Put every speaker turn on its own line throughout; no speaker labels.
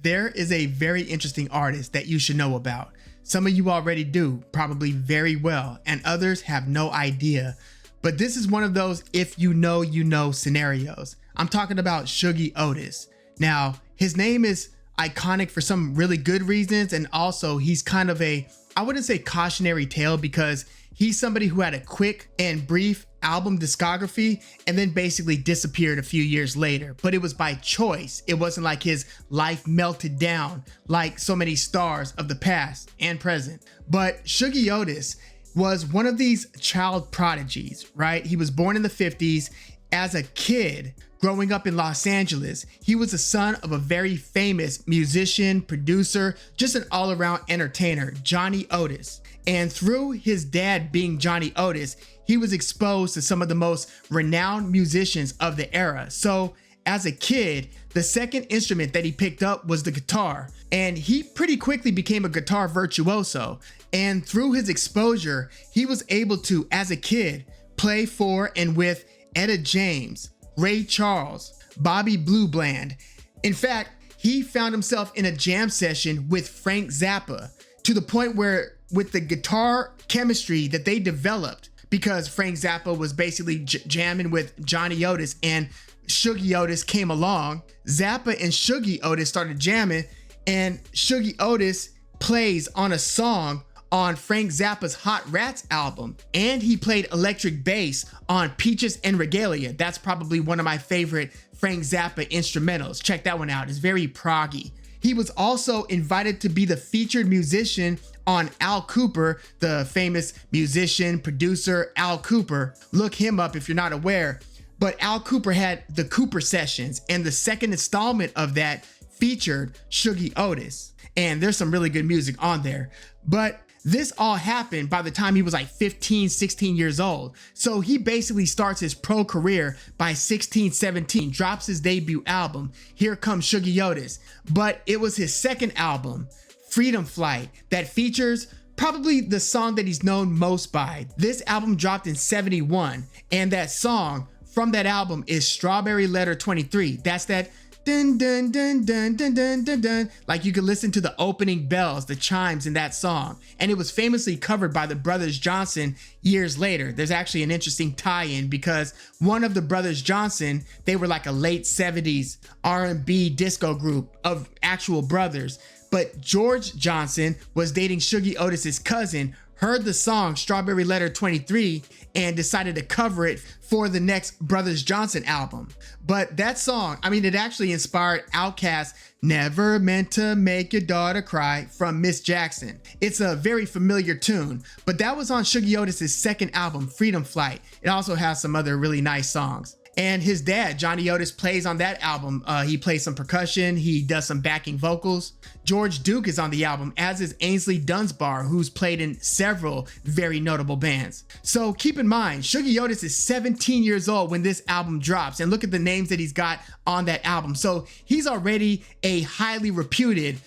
There is a very interesting artist that you should know about. Some of you already do, probably very well, and others have no idea. But this is one of those if you know scenarios. I'm talking about Shuggie Otis. Now, his name is iconic for some really good reasons, and also he's kind of a, I wouldn't say cautionary tale, because he's somebody who had a quick and brief album discography and then basically disappeared a few years later. But it was by choice. It wasn't like his life melted down like so many stars of the past and present. But Shuggie Otis was one of these child prodigies, right? He was born in the 50s. As a kid, growing up in Los Angeles, he was the son of a very famous musician, producer, just an all-around entertainer, Johnny Otis. And through his dad being Johnny Otis, he was exposed to some of the most renowned musicians of the era. So as a kid, the second instrument that he picked up was the guitar, and he pretty quickly became a guitar virtuoso. And through his exposure, he was able to, as a kid, play for and with Etta James, Ray Charles, Bobby Blue Bland. In fact, he found himself in a jam session with Frank Zappa, to the point where with the guitar chemistry that they developed, because Frank Zappa was basically jamming with Johnny Otis and Shuggie Otis came along, Zappa and Shuggie Otis started jamming, and Shuggie Otis plays on a song on Frank Zappa's Hot Rats album, and he played electric bass on Peaches and Regalia. That's probably one of my favorite Frank Zappa instrumentals. Check that one out. It's very proggy. He was also invited to be the featured musician on Al Kooper, the famous musician, producer Al Kooper. Look him up if you're not aware. But Al Kooper had the Cooper Sessions, and the second installment of that featured Shuggie Otis. And there's some really good music on there. But this all happened by the time he was like 15, 16 years old. So he basically starts his pro career by 16, 17, drops his debut album, Here Comes Shuggie Otis. But it was his second album, Freedom Flight, that features probably the song that he's known most by. This album dropped in 71, and that song from that album is Strawberry Letter 23. That's that dun dun dun dun dun dun dun dun. Like you could listen to the opening bells, the chimes in that song. And it was famously covered by the Brothers Johnson years later. There's actually an interesting tie-in because one of the Brothers Johnson, they were like a late 70s R&B disco group of actual brothers. But George Johnson was dating Shuggie Otis's cousin, heard the song Strawberry Letter 23, and decided to cover it for the next Brothers Johnson album. But that song, I mean, it actually inspired Outkast's Never Meant to Make Your Daughter Cry from Miss Jackson. It's a very familiar tune, but that was on Shuggie Otis's second album, Freedom Flight. It also has some other really nice songs. And his dad, Johnny Otis, plays on that album. He plays some percussion, he does some backing vocals. George Duke is on the album, as is Ainsley Dunsbar, who's played in several very notable bands. So keep in mind, Shuggie Otis is 17 years old when this album drops, and look at the names that he's got on that album. So he's already a highly reputed,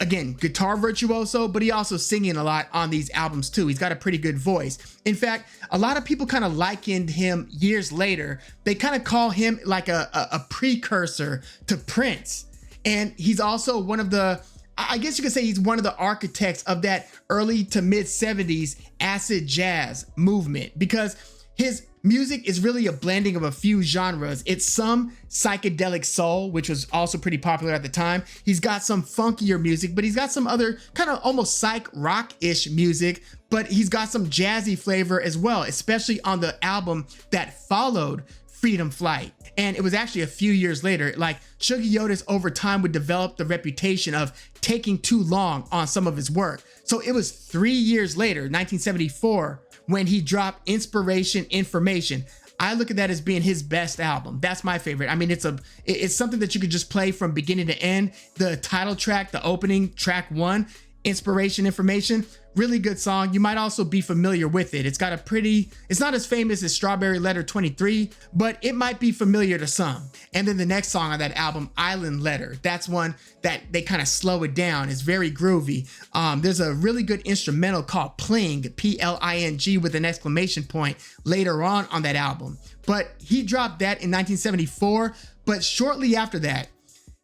again, guitar virtuoso, but he also singing a lot on these albums too. He's got a pretty good voice. In fact, a lot of people kind of likened him years later. They kind of call him like a precursor to Prince. And he's also one of the, I guess you could say he's one of the architects of that early to mid 70s acid jazz movement, because his music is really a blending of a few genres. It's some psychedelic soul, which was also pretty popular at the time. He's got some funkier music, but he's got some other kind of almost psych rock-ish music, but he's got some jazzy flavor as well, especially on the album that followed Freedom Flight. And it was actually a few years later, like Shuggie Otis over time would develop the reputation of taking too long on some of his work. So it was 3 years later, 1974, when he dropped Inspiration Information. I look at that as being his best album. That's my favorite. I mean, it's something that you could just play from beginning to end. The title track, the opening track 1, Inspiration Information, really good song. You might also be familiar with it. It's got a pretty, it's not as famous as Strawberry Letter 23, but it might be familiar to some. And then the next song on that album, Island Letter, that's one that they kind of slow it down. It's very groovy. There's a really good instrumental called Pling, P-L-I-N-G with an exclamation point later on that album. But he dropped that in 1974, but shortly after that,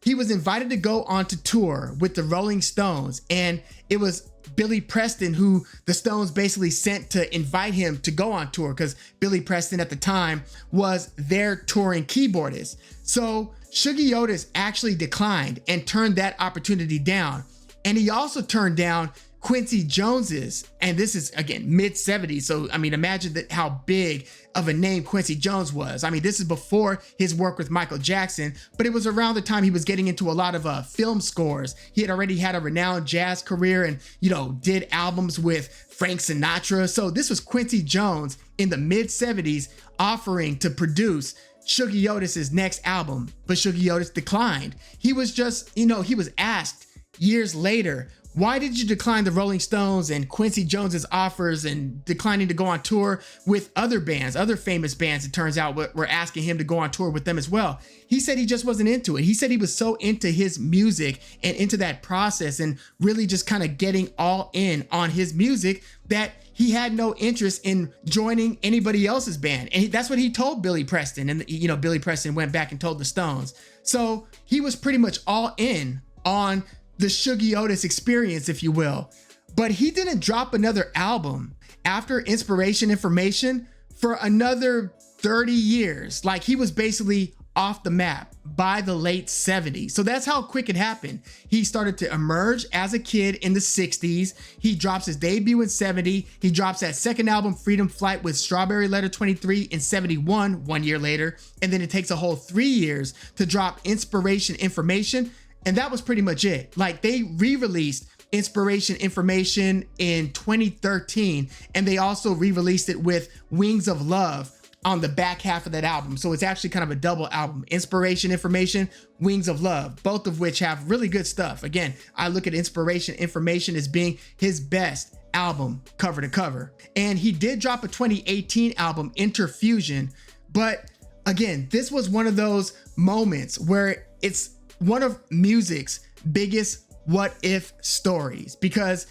he was invited to go on to tour with the Rolling Stones, and it was Billy Preston who the Stones basically sent to invite him to go on tour, because Billy Preston at the time was their touring keyboardist. So Shuggie Otis actually declined and turned that opportunity down. And he also turned down Quincy Jones's, and this is again mid-70s, so I mean imagine that how big of a name Quincy Jones was. I mean, this is before his work with Michael Jackson, but it was around the time he was getting into a lot of film scores. He had already had a renowned jazz career and, you know, did albums with Frank Sinatra. So this was Quincy Jones in the mid-70s offering to produce Shuggie Otis's next album, but Shuggie Otis declined. He was just, you know, he was asked years later, why did you decline the Rolling Stones and Quincy Jones's offers and declining to go on tour with other bands, other famous bands, it turns out, were asking him to go on tour with them as well? He said he just wasn't into it. He said he was so into his music and into that process and really just kind of getting all in on his music that he had no interest in joining anybody else's band. And that's what he told Billy Preston. And, you know, Billy Preston went back and told the Stones. So he was pretty much all in on the Shuggie Otis experience, if you will. But he didn't drop another album after Inspiration Information for another 30 years. Like, he was basically off the map by the late 70s. So that's how quick it happened. He started to emerge as a kid in the 60s. He drops his debut in 70. He drops that second album, Freedom Flight, with Strawberry Letter 23 in 71, 1 year later. And then it takes a whole 3 years to drop Inspiration Information. And that was pretty much it. Like, they re-released Inspiration Information in 2013, and they also re-released it with Wings of Love on the back half of that album. So it's actually kind of a double album, Inspiration Information, Wings of Love, both of which have really good stuff. Again, I look at Inspiration Information as being his best album cover to cover. And he did drop a 2018 album, Interfusion, but again, this was one of those moments where it's one of music's biggest what if stories, because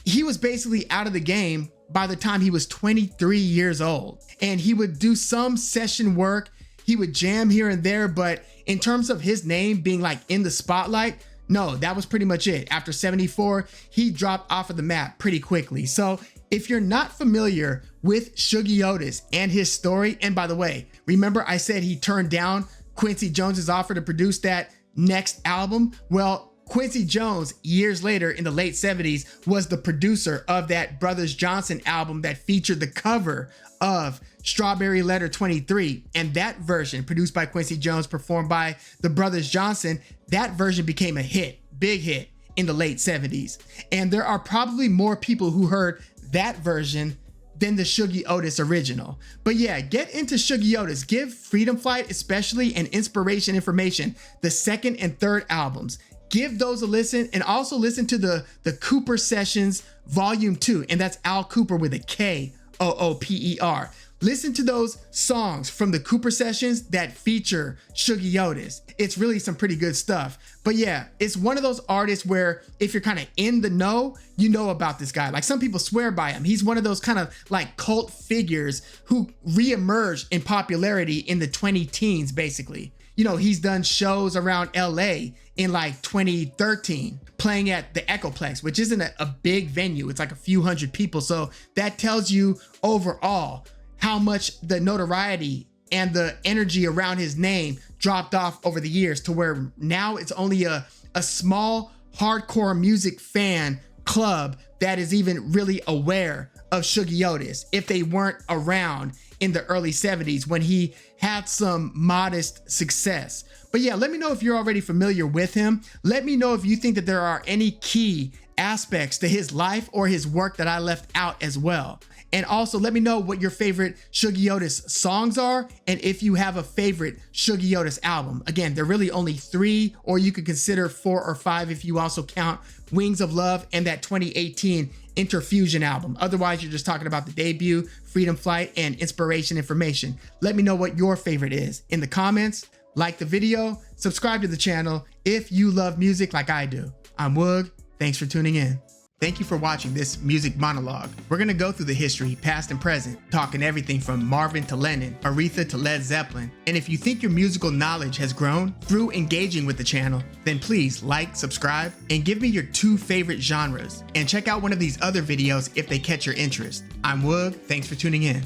he was basically out of the game by the time he was 23 years old. And he would do some session work, he would jam here and there, but in terms of his name being like in the spotlight, no, that was pretty much it. After 74, he dropped off of the map pretty quickly. So if you're not familiar with Shuggie Otis and his story, and by the way, remember I said he turned down Quincy Jones's offer to produce that next album? Well, Quincy Jones, years later in the late 70s, was the producer of that Brothers Johnson album that featured the cover of Strawberry Letter 23. And that version, produced by Quincy Jones, performed by the Brothers Johnson, that version became a hit, big hit in the late 70s. And there are probably more people who heard that version than the Shuggie Otis original. But yeah, get into Shuggie Otis. Give Freedom Flight, especially, and Inspiration Information, the second and third albums. Give those a listen, and also listen to the Cooper Sessions Volume 2, and that's Al Cooper with a K-O-O-P-E-R. Listen to those songs from the Cooper Sessions that feature Shuggie Otis. It's really some pretty good stuff. But yeah, it's one of those artists where if you're kind of in the know, you know about this guy. Like, some people swear by him. He's one of those kind of like cult figures who re-emerged in popularity in the 2010s, basically. You know, he's done shows around LA in like 2013, playing at the Echoplex, which isn't a big venue. It's like a few hundred people. So that tells you overall how much the notoriety and the energy around his name dropped off over the years, to where now it's only a small hardcore music fan club that is even really aware of Shuggie Otis, if they weren't around in the early 70s when he had some modest success. But yeah, let me know if you're already familiar with him. Let me know if you think that there are any key aspects to his life or his work that I left out as well. And also let me know what your favorite Shuggie Otis songs are, and if you have a favorite Shuggie Otis album. Again, there are really only 3, or you could consider 4 or 5 if you also count Wings of Love and that 2018 Interfusion album. Otherwise, you're just talking about the debut, Freedom Flight, and Inspiration Information. Let me know what your favorite is in the comments. Like the video, subscribe to the channel if you love music like I do. I'm Woog. Thanks for tuning in. Thank you for watching this music monologue. We're gonna go through the history, past and present, talking everything from Marvin to Lennon, Aretha to Led Zeppelin. And if you think your musical knowledge has grown through engaging with the channel, then please like, subscribe, and give me your 2 favorite genres. And check out one of these other videos if they catch your interest. I'm Woog, thanks for tuning in.